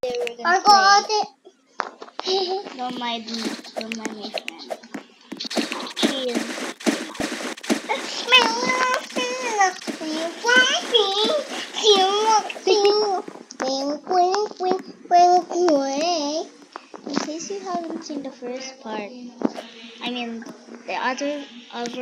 Ako, ate. Don't mind my friend. She's in case you haven't seen the first part, I mean the other half.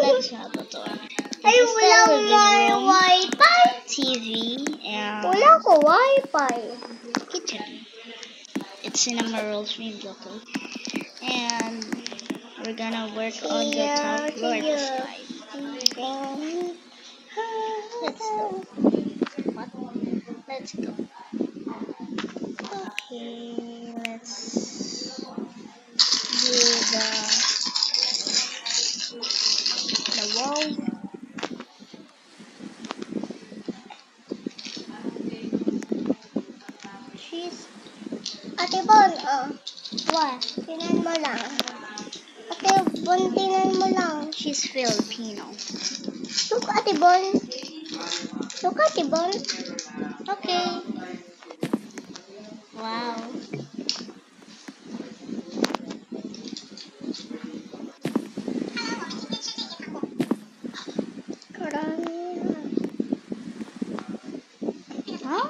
Let's have a tour. This is the living room, TV, and Wala ko Wi-Fi. kitchen. It's Cinema Rolls Dream Local. And we're gonna work on the top floor this time. Let's go. What? Let's go. Okay, let's do the wall. She's... Ate Bon, What? tinan mo lang. Ate Bon, tinan mo lang. She's Filipino. Look, Ate Bon. Look, Ate Bon. Okay. Wow. Karami na. Huh?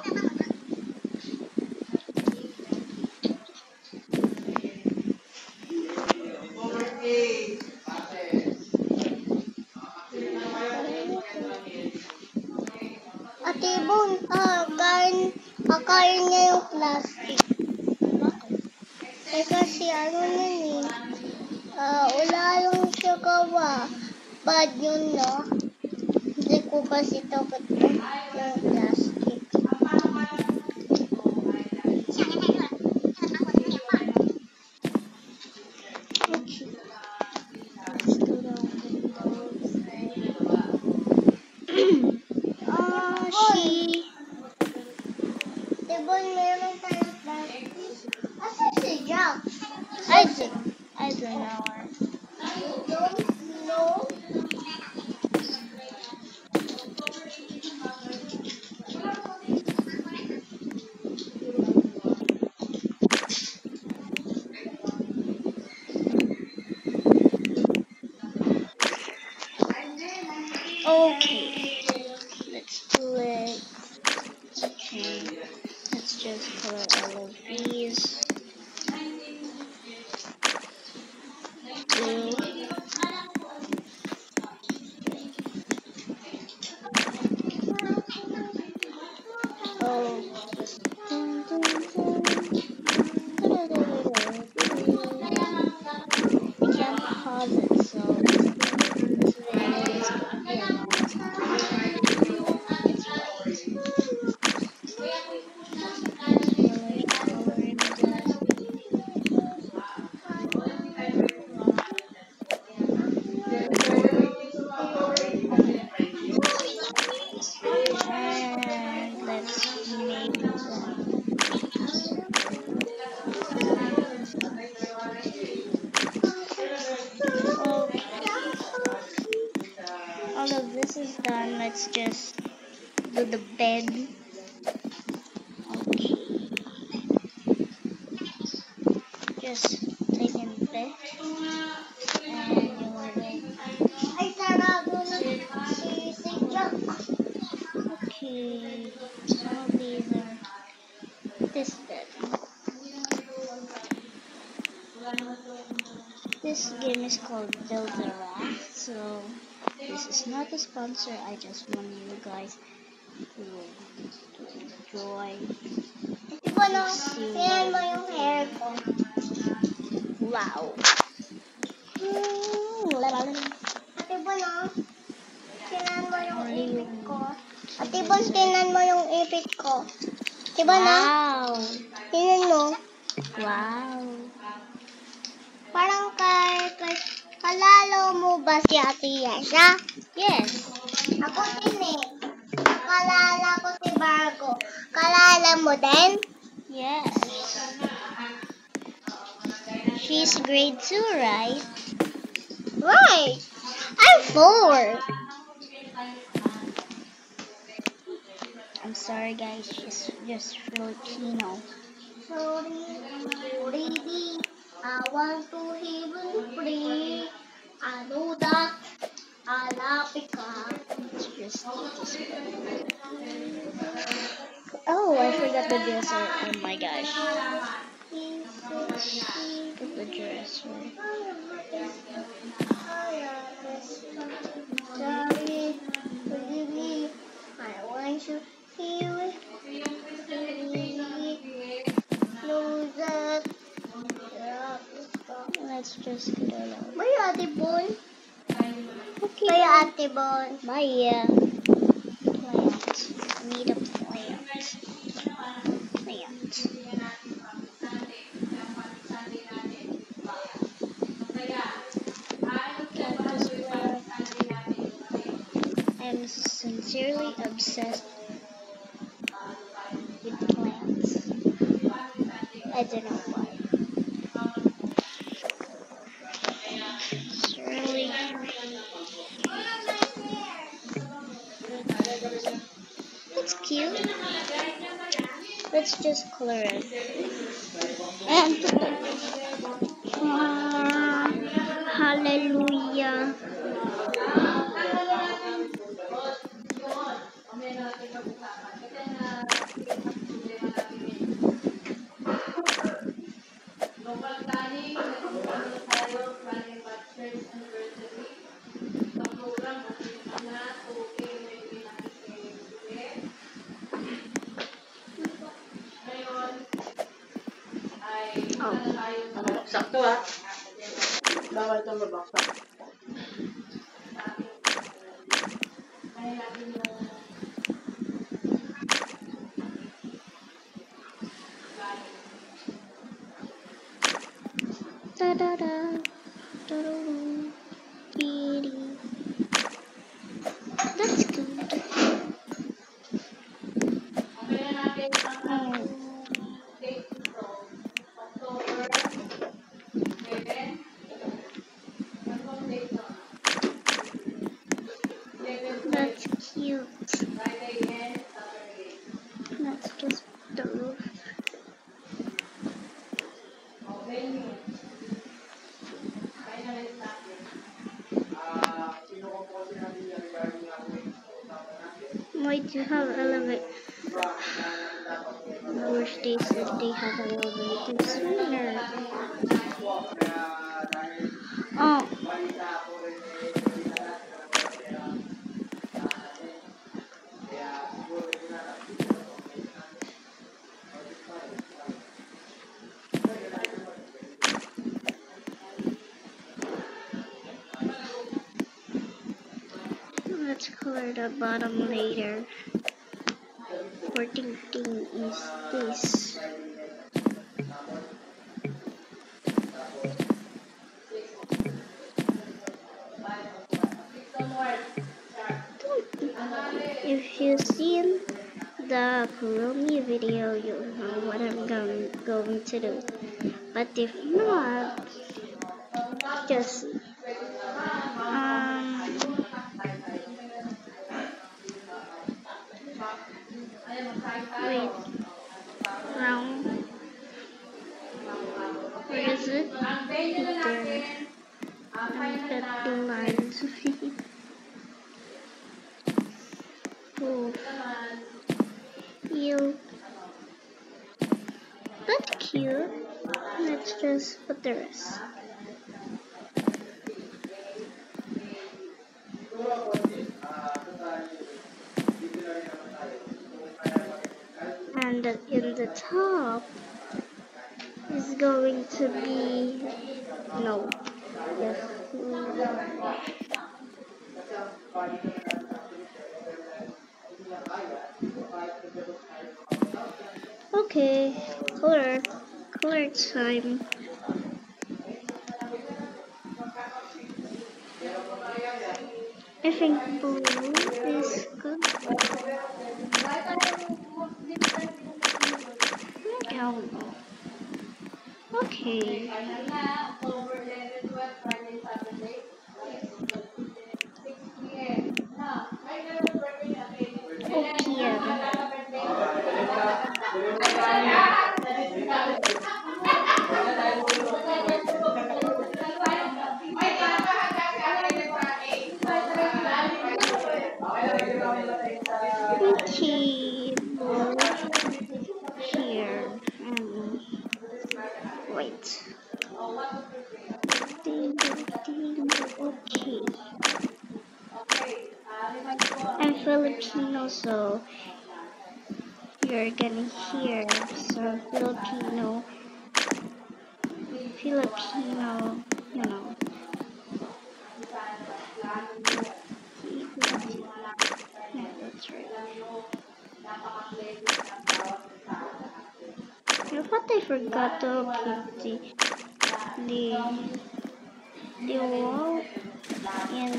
Ate Bon, akain niya yung plastic. Eh kasi ano yun wala lang siya gawa. Bad yun, no? Hindi ko kasi takot yung plastic. Let's do the windows. Ate Bon, meron tayong plastic. Asa si Jack? I don't know. You don't know? Okay, let's do it. Okay, let's just color all of these blue. Oh. I can't pause it, so this video is gonna be a long time. It's coloring and let's make them. All of this is done. Let's just do the bed. Okay. Just take in bed. And you want it. Ay, sarado na si Jack. Okay. Some of these are this bed. This game is called Build a Raft, so this is not a sponsor. I just want you guys to enjoy. Ate Bon, tingnan mo yung hair ko. Wow. Ate Bon, tingnan mo yung ipit ko. Ate Bon, tingnan mo yung ipit ko. Ate Bon, Wow. tingnan mo. Wow. Parang kalalo mo ba si Ate Yasha? Yes. Ako din eh. Kalala ko si Bargo. Kalala mo din? Yes. She's grade 2, right? Right. I'm 4. sorry guys, she's just Filipino. Sorry, baby. I want to heaven free. I know that. I love ka. Let's just do this one. Oh, I forgot the dresser. Oh my gosh. Put the dresser. Sorry, forgive me. I want you here. Know that. Let's just get it out. Bye, Ate Bon. Okay. Bye, Ate Bon. Bye. Plant. Need a plant. Plant. Cactus plant. I'm sincerely obsessed with plants. I don't know why. It's really it's cute. Let's just color it. And put the hallelujah. Oh. Sakto ha. Bawal itong mabaksak. Da da da. Da da da. That's good. Oh. That's cute. Let's just put the roof. Why do you have elevator? I wish they said they have elevator sooner. Oh. Let's color the bottom later. We're thinking is this. If you've seen the Kuromi video, you'll know what I'm going to do. But if not, just wait, round. Where is it? There. And cut the lines. Oh, you. That's cute. Let's just put the rest. And in the top is going to be no. Yes. Okay, color time. I think blue is good. I don't know. Okay. PM. Filipino, so you're gonna hear some Filipino, you know. Yeah, that's right. I thought I forgot to keep the wall and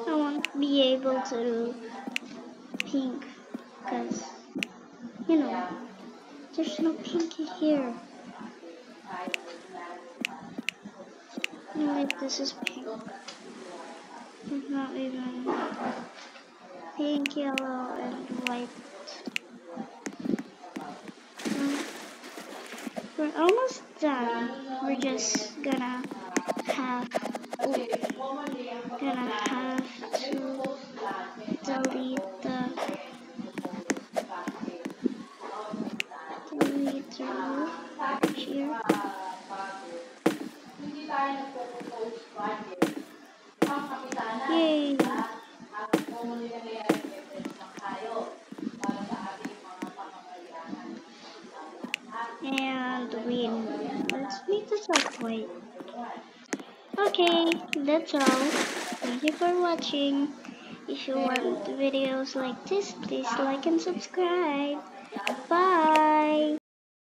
I won't be able to do pink because there's no pink here. Anyway, this is pink. It's not even pink, yellow, and white. We're almost done. We're just gonna have to delete the roof here. Yay! And let's make this up white. Okay, that's all. Thank you for watching. If you want videos like this, please like and subscribe. Bye!